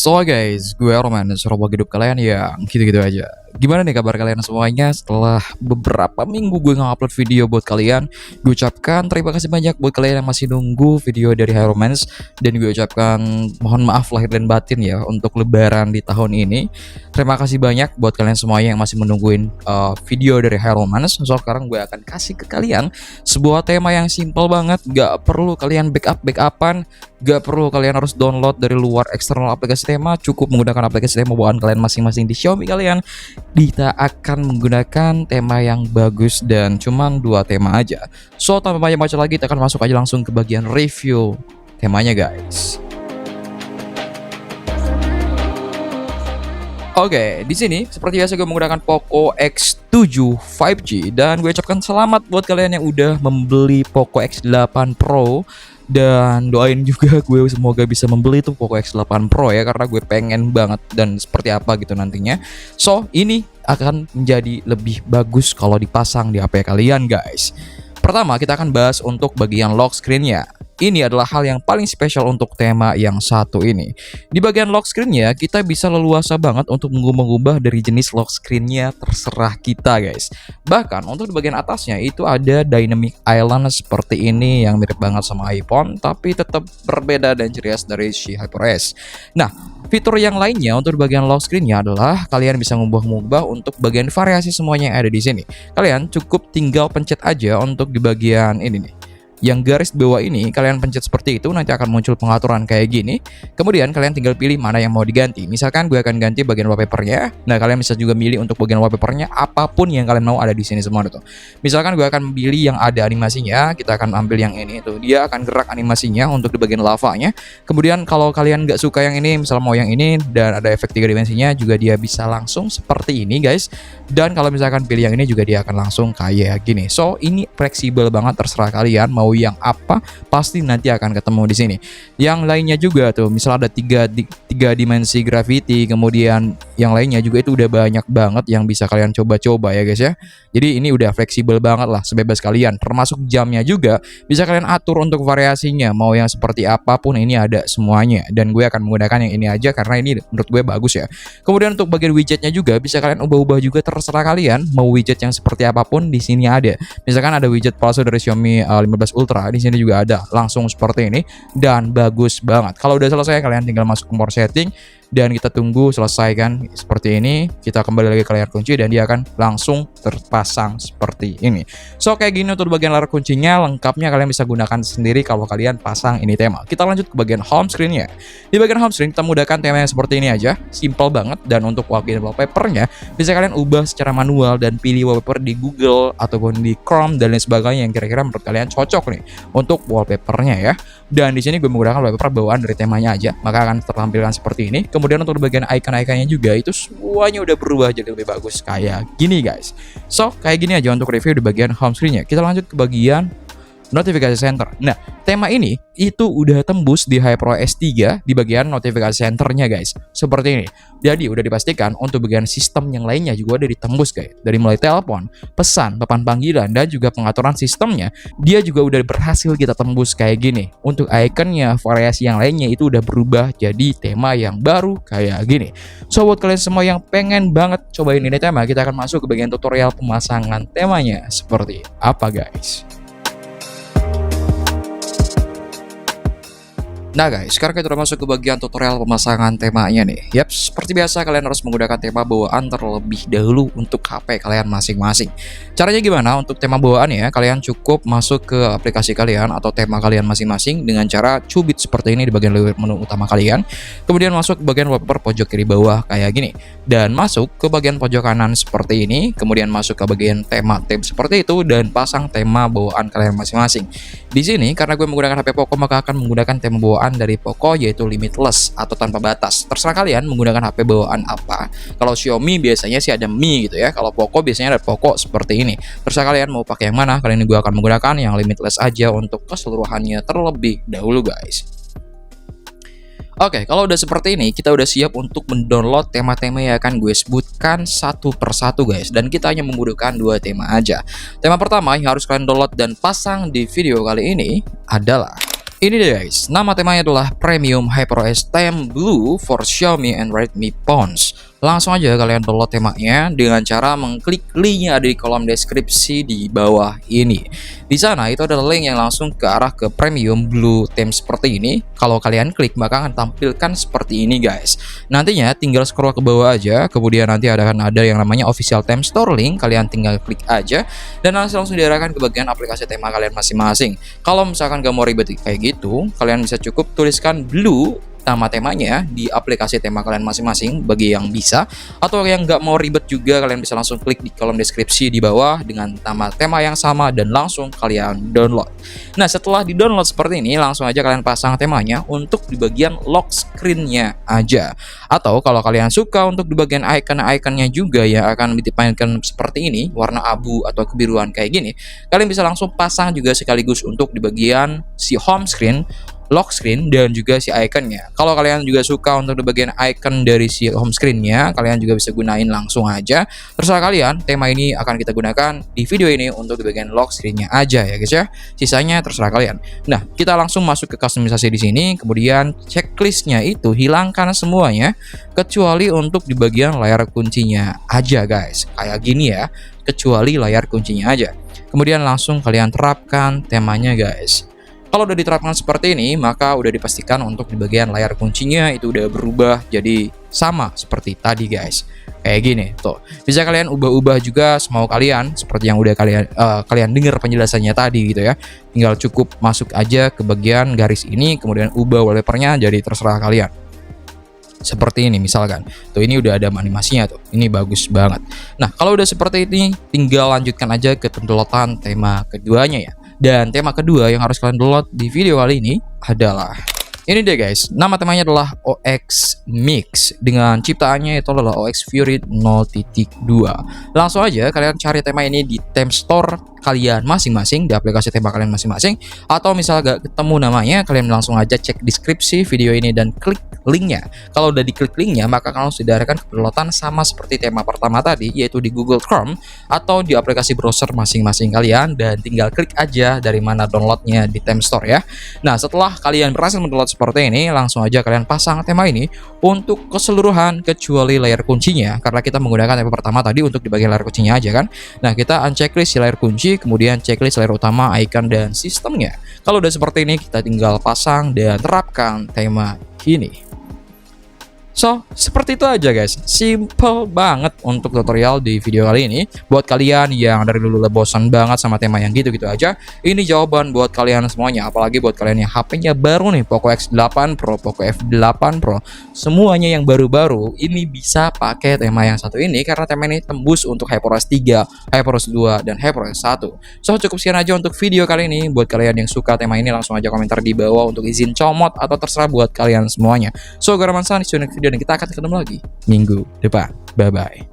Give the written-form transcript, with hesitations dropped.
So guys, gue Roman, serobot hidup kalian yang gitu-gitu aja. Gimana nih kabar kalian semuanya? Setelah beberapa minggu gue nge-upload video buat kalian, gue ucapkan terima kasih banyak buat kalian yang masih nunggu video dari High Romance. Dan gue ucapkan mohon maaf lahir dan batin ya untuk lebaran di tahun ini. Terima kasih banyak buat kalian semuanya yang masih menungguin video dari High Romance. So sekarang gue akan kasih ke kalian sebuah tema yang simple banget. Gak perlu kalian backupan, gak perlu kalian harus download dari luar eksternal aplikasi tema. Cukup menggunakan aplikasi tema bawaan kalian masing-masing di Xiaomi kalian. Kita akan menggunakan tema yang bagus dan cuman 2 tema aja. So tanpa banyak baca lagi, kita akan masuk aja langsung ke bagian review temanya guys. Oke, di sini seperti biasa gue menggunakan Poco X7 5G dan gue ucapkan selamat buat kalian yang udah membeli Poco X8 Pro. Dan doain juga gue semoga bisa membeli tuh Poco X8 Pro ya, karena gue pengen banget dan seperti apa gitu nantinya. So ini akan menjadi lebih bagus kalau dipasang di HP kalian guys. Pertama kita akan bahas untuk bagian lock screen-nya. Ini adalah hal yang paling spesial untuk tema yang satu ini. Di bagian lock screen-nya kita bisa leluasa banget untuk mengubah dari jenis lock screen-nya, terserah kita guys. Bahkan untuk di bagian atasnya itu ada dynamic island seperti ini yang mirip banget sama iPhone, tapi tetap berbeda dan cirias dari si HyperOS. Nah, fitur yang lainnya untuk di bagian lock screen-nya adalah kalian bisa mengubah untuk bagian variasi semuanya yang ada di sini. Kalian cukup tinggal pencet aja untuk di bagian ini nih. Yang garis bawah ini kalian pencet seperti itu, nanti akan muncul pengaturan kayak gini. Kemudian kalian tinggal pilih mana yang mau diganti. Misalkan gue akan ganti bagian wallpapernya. Nah kalian bisa juga milih untuk bagian wallpapernya apapun yang kalian mau ada di sini semua tuh. Misalkan gue akan pilih yang ada animasinya, kita akan ambil yang ini tuh. Dia akan gerak animasinya untuk di bagian lavanya. Kemudian kalau kalian nggak suka yang ini, misal mau yang ini dan ada efek 3 dimensinya, juga dia bisa langsung seperti ini guys. Dan kalau misalkan pilih yang ini juga dia akan langsung kayak gini. So ini fleksibel banget, terserah kalian mau yang apa, pasti nanti akan ketemu di sini. Yang lainnya juga tuh, misal ada 3 dimensi gravity, kemudian yang lainnya juga itu udah banyak banget yang bisa kalian coba-coba ya guys ya. Jadi ini udah fleksibel banget lah, sebebas kalian. Termasuk jamnya juga bisa kalian atur untuk variasinya, mau yang seperti apapun ini ada semuanya. Dan gue akan menggunakan yang ini aja karena ini menurut gue bagus ya. Kemudian untuk bagian widgetnya juga bisa kalian ubah-ubah juga, terserah kalian mau widget yang seperti apapun di sini ada. Misalkan ada widget palsu dari Xiaomi 15 Ultra, di sini juga ada langsung seperti ini dan bagus banget. Kalau udah selesai kalian tinggal masuk ke more setting dan kita tunggu selesai kan seperti ini. Kita kembali lagi ke layar kunci dan dia akan langsung terpasang seperti ini. So kayak gini untuk bagian layar kuncinya, lengkapnya kalian bisa gunakan sendiri kalau kalian pasang ini tema. Kita lanjut ke bagian home screen-nya. Di bagian home screen kita mudahkan tema yang seperti ini aja, simple banget. Dan untuk bagian wallpaper-nya bisa kalian ubah secara manual dan pilih wallpaper di Google ataupun di Chrome dan lain sebagainya yang kira-kira menurut kalian cocok nih untuk wallpaper-nya ya. Dan di sini gue menggunakan wallpaper bawaan dari temanya aja, maka akan tertampilkan seperti ini. Kemudian untuk bagian icon-iconnya juga itu semuanya udah berubah jadi lebih bagus kayak gini guys. So kayak gini aja untuk review di bagian home screen-nya. Kita lanjut ke bagian notifikasi center. Nah, tema ini itu udah tembus di HyperOS 3 di bagian notifikasi centernya guys. Seperti ini. Jadi udah dipastikan untuk bagian sistem yang lainnya juga udah ditembus guys. Dari mulai telepon, pesan, papan panggilan, dan juga pengaturan sistemnya, dia juga udah berhasil kita tembus kayak gini. Untuk iconnya, variasi yang lainnya itu udah berubah jadi tema yang baru kayak gini. So buat kalian semua yang pengen banget cobain ini tema, kita akan masuk ke bagian tutorial pemasangan temanya seperti apa guys. Nah guys, sekarang kita udah masuk ke bagian tutorial pemasangan temanya nih. Yap, seperti biasa kalian harus menggunakan tema bawaan terlebih dahulu untuk HP kalian masing-masing. Caranya gimana? Untuk tema bawaan ya, kalian cukup masuk ke aplikasi kalian atau tema kalian masing-masing dengan cara cubit seperti ini di bagian menu utama kalian. Kemudian masuk ke bagian wallpaper pojok kiri bawah kayak gini. Dan masuk ke bagian pojok kanan seperti ini. Kemudian masuk ke bagian tema tab seperti itu dan pasang tema bawaan kalian masing-masing. Di sini karena gue menggunakan HP Poco, maka akan menggunakan tema bawaan dari Poco yaitu limitless atau tanpa batas. Terserah kalian menggunakan HP bawaan apa. Kalau Xiaomi biasanya sih ada Mi gitu ya. Kalau Poco biasanya ada Poco seperti ini. Terserah kalian mau pakai yang mana. Kali ini gue akan menggunakan yang limitless aja untuk keseluruhannya terlebih dahulu guys. Oke, kalau udah seperti ini, kita udah siap untuk mendownload tema-tema yang akan gue sebutkan satu persatu guys. Dan kita hanya membutuhkan 2 tema aja. Tema pertama yang harus kalian download dan pasang di video kali ini adalah Ini deh guys, nama temanya adalah Premium HyperOS Theme Blue for Xiaomi and Redmi Phones. Langsung aja kalian download temanya dengan cara mengklik link yang ada di kolom deskripsi di bawah ini. Di sana itu ada link yang langsung ke arah ke Premium Blue Theme seperti ini. Kalau kalian klik maka akan tampilkan seperti ini guys. Nantinya tinggal scroll ke bawah aja, kemudian nanti akan ada yang namanya Official Theme Store link, kalian tinggal klik aja dan langsung diarahkan ke bagian aplikasi tema kalian masing-masing. Kalau misalkan gak mau ribet kayak gitu, kalian bisa cukup tuliskan Blue nama temanya di aplikasi tema kalian masing-masing bagi yang bisa, atau yang nggak mau ribet juga kalian bisa langsung klik di kolom deskripsi di bawah dengan nama tema yang sama dan langsung kalian download. Nah setelah di download seperti ini langsung aja kalian pasang temanya untuk di bagian lock screen-nya aja, atau kalau kalian suka untuk di bagian icon-iconnya juga yang akan dipainkan seperti ini warna abu atau kebiruan kayak gini, kalian bisa langsung pasang juga sekaligus untuk di bagian si home screen, lock screen, dan juga si iconnya. Kalau kalian juga suka untuk di bagian icon dari si home screen-nya, kalian juga bisa gunain langsung aja. Terserah kalian, tema ini akan kita gunakan di video ini untuk di bagian lock screen-nya aja ya guys ya. Sisanya terserah kalian. Nah, kita langsung masuk ke customisasi di sini, kemudian checklist-nya itu hilangkan semuanya kecuali untuk di bagian layar kuncinya aja guys. Kayak gini ya, kecuali layar kuncinya aja. Kemudian langsung kalian terapkan temanya guys. Kalau udah diterapkan seperti ini, maka udah dipastikan untuk di bagian layar kuncinya itu udah berubah jadi sama seperti tadi guys. Kayak gini tuh. Bisa kalian ubah-ubah juga semau kalian seperti yang udah kalian dengar penjelasannya tadi gitu ya. Tinggal cukup masuk aja ke bagian garis ini, kemudian ubah wallpapernya jadi terserah kalian. Seperti ini misalkan. Tuh ini udah ada animasinya tuh. Ini bagus banget. Nah, kalau udah seperti ini tinggal lanjutkan aja ke downloadan tema keduanya ya. Dan tema kedua yang harus kalian download di video kali ini adalah ini deh guys, nama temanya adalah OX Mix dengan ciptaannya itu adalah OX Fury 0.2. Langsung aja kalian cari tema ini di theme store kalian masing-masing, di aplikasi tema kalian masing-masing, atau misal gak ketemu namanya, kalian langsung aja cek deskripsi video ini dan klik linknya. Kalau udah diklik linknya, maka kalian sudah akan downloadan sama seperti tema pertama tadi, yaitu di Google Chrome atau di aplikasi browser masing-masing kalian, dan tinggal klik aja dari mana downloadnya di theme store ya. Nah setelah kalian berhasil mendownload seperti ini, langsung aja kalian pasang tema ini untuk keseluruhan kecuali layar kuncinya, karena kita menggunakan tema pertama tadi untuk di bagian layar kuncinya aja kan. Nah kita unchecklist si layar kunci, kemudian checklist layar utama, icon, dan sistemnya. Kalau udah seperti ini, kita tinggal pasang dan terapkan tema ini. So, seperti itu aja guys. Simple banget untuk tutorial di video kali ini. Buat kalian yang dari dulu udah bosan banget sama tema yang gitu-gitu aja, ini jawaban buat kalian semuanya. Apalagi buat kalian yang HP-nya baru nih, Poco X8 Pro, Poco F8 Pro, semuanya yang baru-baru, ini bisa pakai tema yang satu ini karena tema ini tembus untuk HyperOS 3, HyperOS 2, dan HyperOS 1. So, cukup sekian aja untuk video kali ini. Buat kalian yang suka tema ini, langsung aja komentar di bawah untuk izin comot atau terserah buat kalian semuanya. So, gue Ramansan, di video dan kita akan ketemu lagi minggu depan. Bye bye.